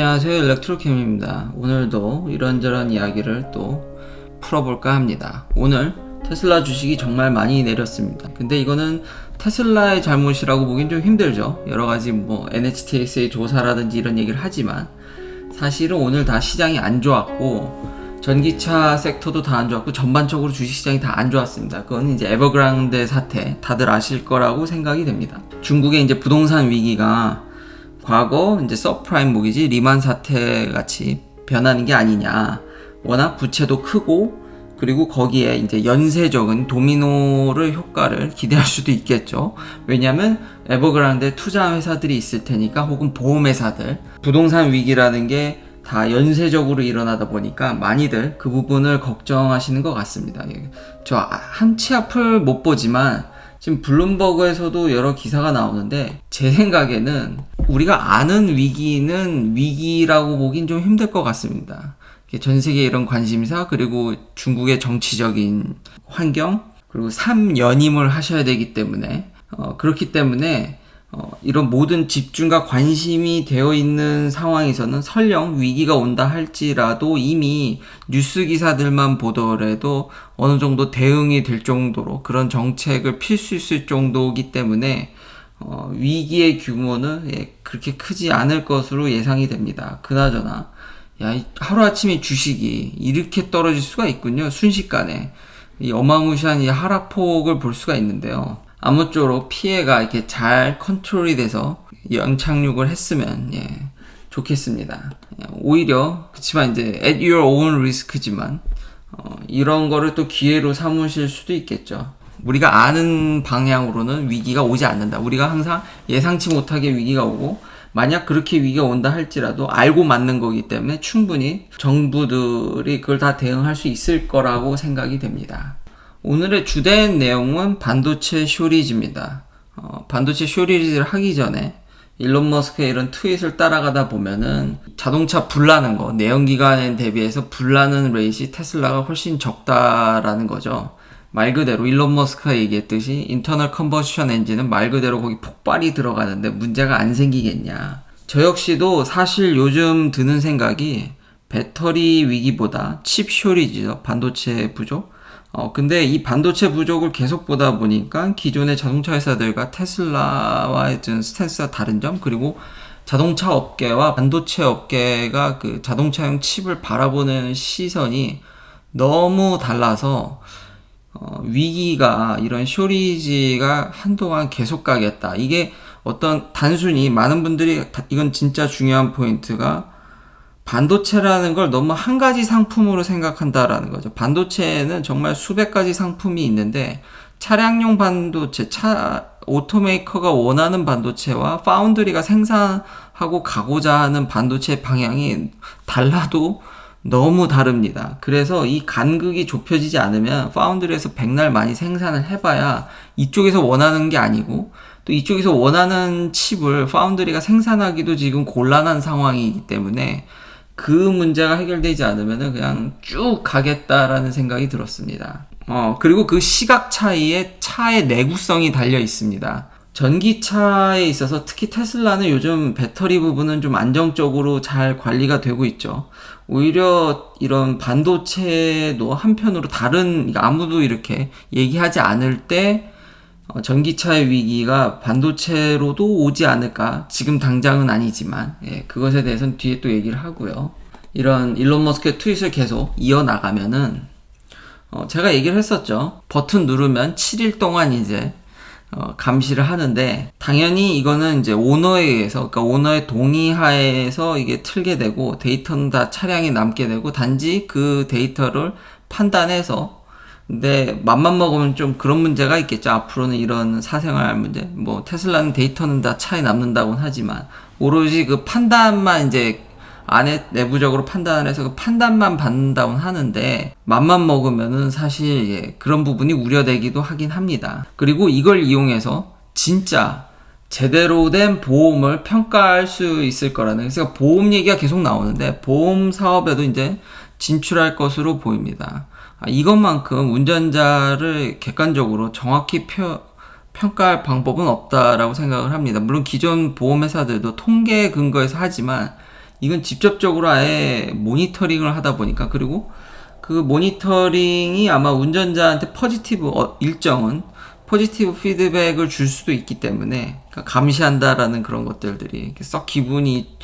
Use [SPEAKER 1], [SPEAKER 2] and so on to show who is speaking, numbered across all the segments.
[SPEAKER 1] 안녕하세요, 일렉트로캠입니다. 오늘도 이런저런 이야기를 또 풀어볼까 합니다. 오늘 테슬라 주식이 정말 많이 내렸습니다. 근데 이거는 테슬라의 잘못이라고 보긴 좀 힘들죠. 여러가지 NHTSA 조사라든지 이런 얘기를 하지만 사실은 오늘 다 시장이 안 좋았고 전기차 섹터도 다 안 좋았고 전반적으로 주식시장이 다 안 좋았습니다. 그건 이제 에버그란데 사태 다들 아실 거라고 생각이 됩니다. 중국의 이제 부동산 위기가 과거 이제 서프라임 모기지 리만 사태 같이 변하는 게 아니냐. 워낙 부채도 크고 그리고 거기에 이제 연쇄적인 도미노를 효과를 기대할 수도 있겠죠. 왜냐하면 에버그란데 투자한 회사들이 있을 테니까 혹은 보험회사들 부동산 위기라는 게 다 연쇄적으로 일어나다 보니까 많이들 그 부분을 걱정하시는 것 같습니다. 저 한치 앞을 못 보지만 지금 블룸버그에서도 여러 기사가 나오는데 제 생각에는 우리가 아는 위기는 위기라고 보긴 좀 힘들 것 같습니다. 전 세계 이런 관심사 그리고 중국의 정치적인 환경 그리고 3연임을 하셔야 되기 때문에 그렇기 때문에 이런 모든 집중과 관심이 되어 있는 상황에서는 설령 위기가 온다 할지라도 이미 뉴스 기사들만 보더라도 어느 정도 대응이 될 정도로 그런 정책을 필 수 있을 정도이기 때문에 위기의 규모는 그렇게 크지 않을 것으로 예상이 됩니다. 그나저나 하루아침에 주식이 이렇게 떨어질 수가 있군요. 순식간에 이 어마무시한 이 하락폭을 볼 수가 있는데요. 아무쪼록 피해가 이렇게 잘 컨트롤이 돼서 연착륙을 했으면 좋겠습니다. 오히려 그치만 이제 at your own risk지만 이런 거를 또 기회로 삼으실 수도 있겠죠. 우리가 아는 방향으로는 위기가 오지 않는다. 우리가 항상 예상치 못하게 위기가 오고 만약 그렇게 위기가 온다 할지라도 알고 맞는 거기 때문에 충분히 정부들이 그걸 다 대응할 수 있을 거라고 생각이 됩니다. 오늘의 주된 내용은 반도체 쇼리지입니다. 반도체 쇼리지를 하기 전에 일론 머스크의 이런 트윗을 따라가다 보면은 자동차 불나는 거, 내연기관에 대비해서 불나는 레이시 테슬라가 훨씬 적다라는 거죠. 말 그대로 일론 머스크가 얘기했듯이 인터널 컨버션 엔진은 말 그대로 거기 폭발이 들어가는데 문제가 안 생기겠냐. 저 역시도 사실 요즘 드는 생각이 배터리 위기보다 칩 쇼리지죠. 반도체 부족. 근데 이 반도체 부족을 계속 보다 보니까 기존의 자동차 회사들과 테슬라와의 스탠스가 다른 점, 그리고 자동차 업계와 반도체 업계가 그 자동차용 칩을 바라보는 시선이 너무 달라서 위기가 이런 쇼리지가 한동안 계속 가겠다. 이게 어떤 단순히 많은 분들이 이건 진짜 중요한 포인트가 반도체라는 걸 너무 한 가지 상품으로 생각한다라는 거죠. 반도체에는 정말 수백 가지 상품이 있는데 차량용 반도체, 오토메이커가 원하는 반도체와 파운드리가 생산하고 가고자 하는 반도체 방향이 달라도 너무 다릅니다. 그래서 이 간극이 좁혀지지 않으면 파운드리에서 백날 많이 생산을 해봐야 이쪽에서 원하는 게 아니고 또 이쪽에서 원하는 칩을 파운드리가 생산하기도 지금 곤란한 상황이기 때문에 그 문제가 해결되지 않으면 그냥 쭉 가겠다라는 생각이 들었습니다. 그리고 그 시각 차이에 차의 내구성이 달려 있습니다. 전기차에 있어서 특히 테슬라는 요즘 배터리 부분은 좀 안정적으로 잘 관리가 되고 있죠. 오히려 이런 반도체도 한편으로 다른, 아무도 이렇게 얘기하지 않을 때 전기차의 위기가 반도체로도 오지 않을까. 지금 당장은 아니지만 그것에 대해서는 뒤에 또 얘기를 하고요. 이런 일론 머스크의 트윗을 계속 이어나가면은 제가 얘기를 했었죠. 버튼 누르면 7일 동안 이제 감시를 하는데 당연히 이거는 이제 오너에 의해서, 그러니까 오너의 동의하에서 이게 틀게 되고 데이터는 다 차량에 남게 되고 단지 그 데이터를 판단해서, 근데 맘만 먹으면 좀 그런 문제가 있겠죠. 앞으로는 이런 사생활 문제, 테슬라는 데이터는 다 차에 남는다고는 하지만 오로지 그 판단만 이제 안에 내부적으로 판단을 해서 그 판단만 받는다고는 하는데 맘만 먹으면은 사실 그런 부분이 우려되기도 하긴 합니다. 그리고 이걸 이용해서 진짜 제대로 된 보험을 평가할 수 있을 거라는, 그래서 보험 얘기가 계속 나오는데 보험 사업에도 이제 진출할 것으로 보입니다. 이것만큼 운전자를 객관적으로 정확히 평가할 방법은 없다라고 생각을 합니다. 물론 기존 보험회사들도 통계 근거에서 하지만 이건 직접적으로 아예 모니터링을 하다 보니까, 그리고 그 모니터링이 아마 운전자한테 일정은 포지티브 피드백을 줄 수도 있기 때문에, 그러니까 감시한다라는 그런 것들이 썩 기분이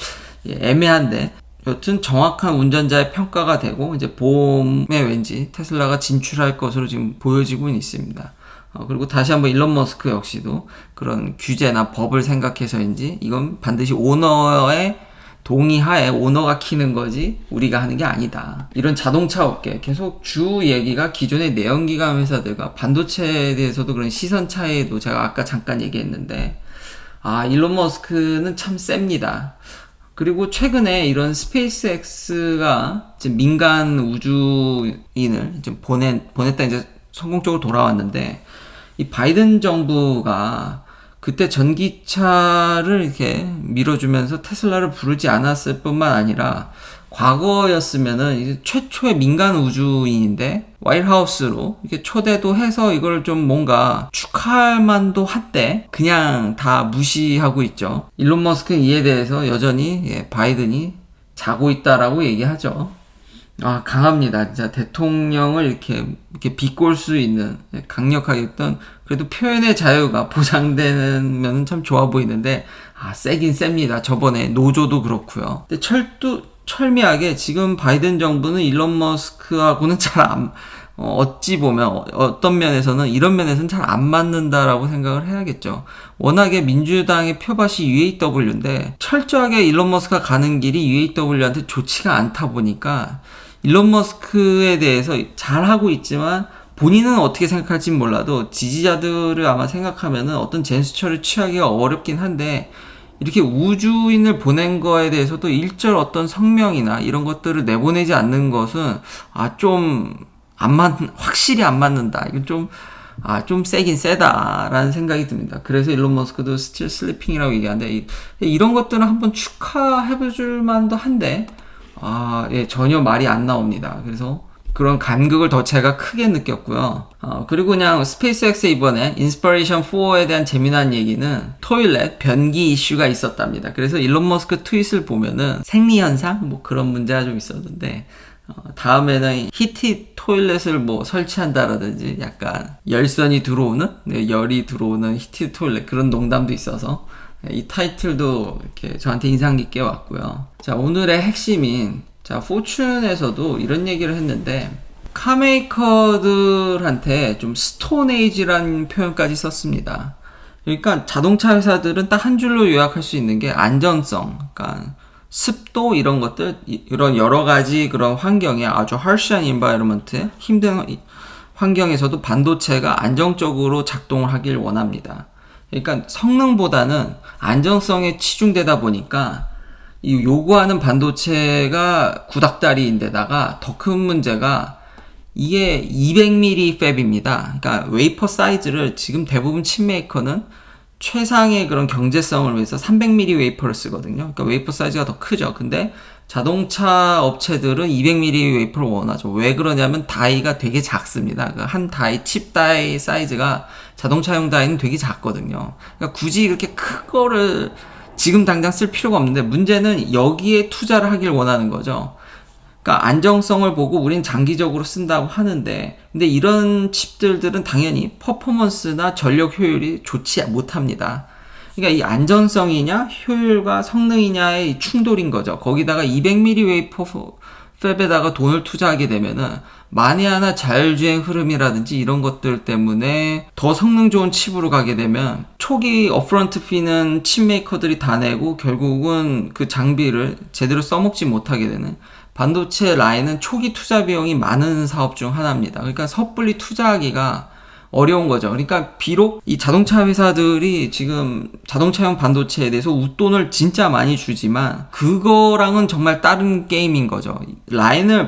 [SPEAKER 1] 애매한데, 여튼 정확한 운전자의 평가가 되고 이제 보험에 왠지 테슬라가 진출할 것으로 지금 보여지고 있습니다. 그리고 다시 한번 일론 머스크 역시도 그런 규제나 법을 생각해서인지 이건 반드시 오너의 동의하에 오너가 키는 거지 우리가 하는 게 아니다. 이런 자동차 업계 계속 주 얘기가 기존의 내연기관 회사들과 반도체에 대해서도 그런 시선 차이도 제가 아까 잠깐 얘기했는데, 일론 머스크는 참 셉니다. 그리고 최근에 이런 스페이스X가 이제 민간 우주인을 이제 보냈다 이제 성공적으로 돌아왔는데, 이 바이든 정부가 그때 전기차를 이렇게 밀어주면서 테슬라를 부르지 않았을 뿐만 아니라, 과거였으면은 이제 최초의 민간 우주인인데 화이트하우스로 이렇게 초대도 해서 이걸 좀 뭔가 축하할 만도 한데 그냥 다 무시하고 있죠. 일론 머스크는 이에 대해서 여전히 바이든이 자고 있다라고 얘기하죠. 강합니다. 진짜 대통령을 이렇게 비꼴 수 있는, 강력하게 했던, 그래도 표현의 자유가 보장되면 참 좋아 보이는데, 세긴 셉니다. 저번에 노조도 그렇고요. 근데 철미하게 지금 바이든 정부는 일론 머스크하고는 어찌 보면 어떤 면에서는 이런 면에서는 잘 안 맞는다라고 생각을 해야겠죠. 워낙에 민주당의 표밭이 UAW인데 철저하게 일론 머스크가 가는 길이 UAW한테 좋지가 않다 보니까 일론 머스크에 대해서 잘하고 있지만 본인은 어떻게 생각할지 몰라도 지지자들을 아마 생각하면은 어떤 제스처를 취하기가 어렵긴 한데, 이렇게 우주인을 보낸 거에 대해서도 일절 어떤 성명이나 이런 것들을 내보내지 않는 것은 확실히 안 맞는다. 이건 좀 세긴 세다라는 생각이 듭니다. 그래서 일론 머스크도 스틸 슬리핑이라고 얘기하는데, 이런 것들은 한번 축하해줄 만도 한데, 전혀 말이 안 나옵니다. 그래서 그런 간극을 더 제가 크게 느꼈고요. 그리고 그냥 스페이스X의 이번에 인스퍼레이션 4에 대한 재미난 얘기는 토일렛 변기 이슈가 있었답니다. 그래서 일론 머스크 트윗을 보면은 생리현상? 그런 문제가 좀 있었는데, 다음에는 히트 토일렛을 설치한다라든지 약간 열선이 들어오는, 열이 들어오는 히트 토일렛, 그런 농담도 있어서 이 타이틀도 이렇게 저한테 인상 깊게 왔고요. 자, 오늘의 핵심인, 포춘에서도 이런 얘기를 했는데, 카메이커들한테 좀 스톤에이지라는 표현까지 썼습니다. 그러니까 자동차 회사들은 딱 한 줄로 요약할 수 있는 게 안전성, 그러니까 습도 이런 것들, 이런 여러 가지 그런 환경에 아주 harsh한 environment, 힘든 환경에서도 반도체가 안정적으로 작동을 하길 원합니다. 그러니까 성능보다는 안정성에 치중되다 보니까 이 요구하는 반도체가 구닥다리인데다가 더 큰 문제가 이게 200mm 팹입니다. 그러니까 웨이퍼 사이즈를 지금 대부분 칩메이커는 최상의 그런 경제성을 위해서 300mm 웨이퍼를 쓰거든요. 그러니까 웨이퍼 사이즈가 더 크죠. 근데 자동차 업체들은 200mm 웨이퍼를 원하죠. 왜 그러냐면 다이가 되게 작습니다. 한 다이, 칩 다이 사이즈가 자동차용 다이는 되게 작거든요. 그러니까 굳이 이렇게 큰 거를 지금 당장 쓸 필요가 없는데, 문제는 여기에 투자를 하길 원하는 거죠. 그러니까 안정성을 보고 우린 장기적으로 쓴다고 하는데, 근데 이런 칩들은 당연히 퍼포먼스나 전력 효율이 좋지 못합니다. 그러니까 이 안전성이냐 효율과 성능이냐의 충돌인 거죠. 거기다가 200mm 웨이퍼 팹에다가 돈을 투자하게 되면은 만에 하나 자율주행 흐름이라든지 이런 것들 때문에 더 성능 좋은 칩으로 가게 되면 초기 업프런트 피는 칩 메이커들이 다 내고 결국은 그 장비를 제대로 써먹지 못하게 되는, 반도체 라인은 초기 투자 비용이 많은 사업 중 하나입니다. 그러니까 섣불리 투자하기가 어려운 거죠. 그러니까 비록 이 자동차 회사들이 지금 자동차용 반도체에 대해서 웃돈을 진짜 많이 주지만 그거랑은 정말 다른 게임인 거죠.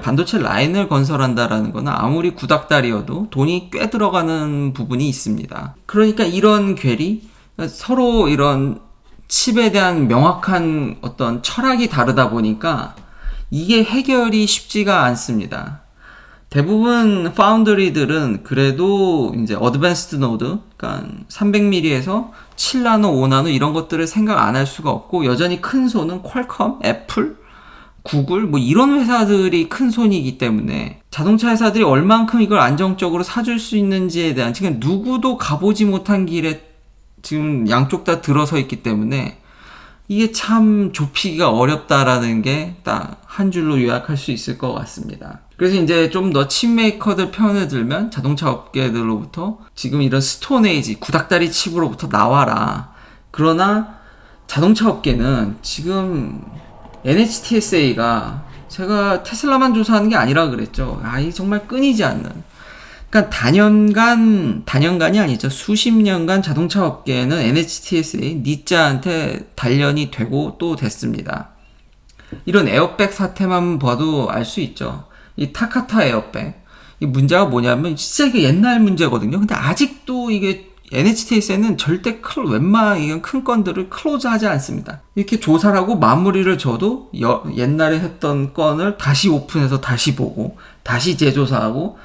[SPEAKER 1] 반도체 라인을 건설한다라는 거는 아무리 구닥다리여도 돈이 꽤 들어가는 부분이 있습니다. 그러니까 이런 괴리, 서로 이런 칩에 대한 명확한 어떤 철학이 다르다 보니까 이게 해결이 쉽지가 않습니다. 대부분 파운드리들은 그래도 이제 어드밴스드 노드, 그러니까 300mm에서 7나노, 5나노 이런 것들을 생각 안 할 수가 없고, 여전히 큰 손은 퀄컴, 애플, 구글 뭐 이런 회사들이 큰 손이기 때문에 자동차 회사들이 얼만큼 이걸 안정적으로 사줄 수 있는지에 대한 지금 누구도 가보지 못한 길에 지금 양쪽 다 들어서 있기 때문에 이게 참 좁히기가 어렵다라는 게 딱 한 줄로 요약할 수 있을 것 같습니다. 그래서 이제 좀 더 칩메이커들 편을 들면 자동차 업계들로부터 지금 이런 스톤에이지, 구닥다리 칩으로부터 나와라. 그러나 자동차 업계는 지금 NHTSA가 제가 테슬라만 조사하는 게 아니라 그랬죠. 이 정말 끊이지 않는. 그러니까 단연간이 아니죠. 수십 년간 자동차 업계는 NHTSA, 니자한테 단련이 되고 또 됐습니다. 이런 에어백 사태만 봐도 알 수 있죠. 이 타카타 에어백. 이 문제가 뭐냐면 진짜 이게 옛날 문제거든요. 근데 아직도 이게 NHTSA는 절대 웬만한 큰 건들을 클로즈하지 않습니다. 이렇게 조사를 하고 마무리를 줘도 옛날에 했던 건을 다시 오픈해서 다시 보고 다시 재조사하고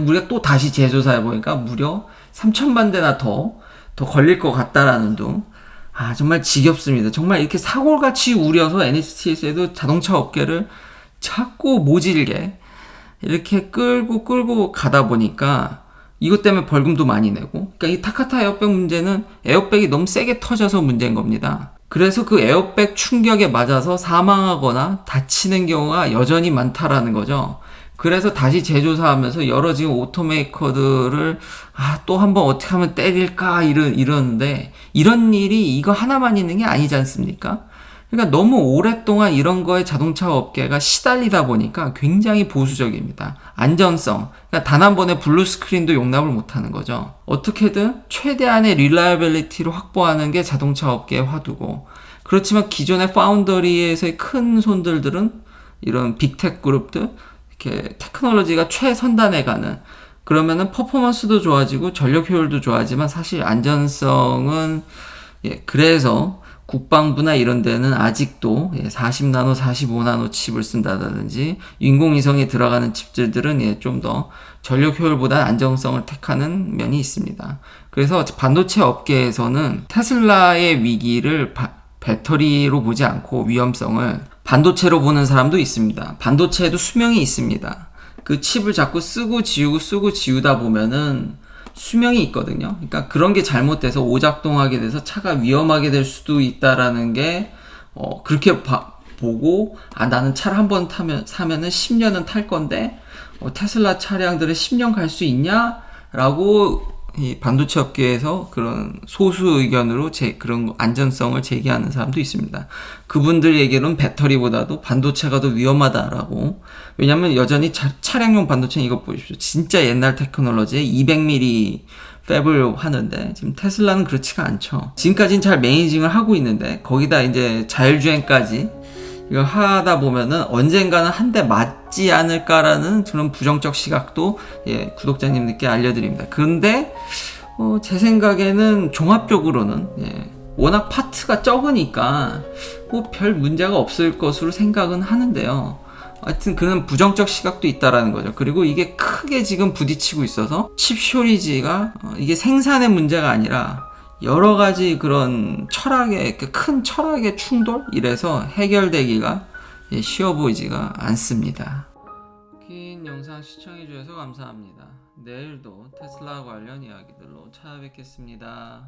[SPEAKER 1] 우리가 또 다시 재조사해보니까 무려 3천만 대나 더 걸릴 것 같다라는 둥. 정말 지겹습니다. 정말 이렇게 사골같이 우려서 NHTSA도 자동차 업계를 자꾸 모질게 이렇게 끌고 가다 보니까 이것 때문에 벌금도 많이 내고, 그러니까 이 타카타 에어백 문제는 에어백이 너무 세게 터져서 문제인 겁니다. 그래서 그 에어백 충격에 맞아서 사망하거나 다치는 경우가 여전히 많다라는 거죠. 그래서 다시 재조사하면서 여러 지금 오토메이커들을 또 한번 어떻게 하면 때릴까 이러는데 이런 일이 이거 하나만 있는 게 아니지 않습니까? 그러니까 너무 오랫동안 이런 거에 자동차 업계가 시달리다 보니까 굉장히 보수적입니다. 안전성, 그러니까 단 한 번의 블루 스크린도 용납을 못하는 거죠. 어떻게든 최대한의 릴라이빌리티를 확보하는 게 자동차 업계의 화두고, 그렇지만 기존의 파운더리에서의 큰 손들들은 이런 빅텍 그룹들 이렇게 테크놀로지가 최선단에 가는, 그러면은 퍼포먼스도 좋아지고 전력 효율도 좋아지만 사실 안전성은 그래서 국방부나 이런 데는 아직도 40나노, 45나노 칩을 쓴다든지 인공위성에 들어가는 칩들은 좀 더 전력 효율보다 안정성을 택하는 면이 있습니다. 그래서 반도체 업계에서는 테슬라의 위기를 배터리로 보지 않고 위험성을 반도체로 보는 사람도 있습니다. 반도체에도 수명이 있습니다. 그 칩을 자꾸 쓰고 지우다 보면은 수명이 있거든요. 그러니까 그런 게 잘못돼서 오작동하게 돼서 차가 위험하게 될 수도 있다라는 게 그렇게 보고 나는 차를 한번 사면은 10년은 탈 건데 테슬라 차량들은 10년 갈 수 있냐? 라고 이 반도체 업계에서 그런 소수 의견으로 그런 안전성을 제기하는 사람도 있습니다. 그분들 얘기로는 배터리보다도 반도체가 더 위험하다라고. 왜냐면 여전히 차량용 반도체는 이거 보십시오. 진짜 옛날 테크놀로지에 200mm 팹을 하는데 지금 테슬라는 그렇지가 않죠. 지금까지는 잘 매니징을 하고 있는데 거기다 이제 자율주행까지 이거 하다 보면은 언젠가는 한 대 맞지 않을까라는 그런 부정적 시각도 구독자님들께 알려드립니다. 그런데 제 생각에는 종합적으로는 워낙 파트가 적으니까 별 문제가 없을 것으로 생각은 하는데요. 하여튼 그런 부정적 시각도 있다라는 거죠. 그리고 이게 크게 지금 부딪히고 있어서 칩 쇼리지가 이게 생산의 문제가 아니라 여러 가지 그런 큰 철학의 충돌? 이래서 해결되기가 쉬워 보이지가 않습니다. 긴 영상 시청해주셔서 감사합니다. 내일도 테슬라 관련 이야기들로 찾아뵙겠습니다.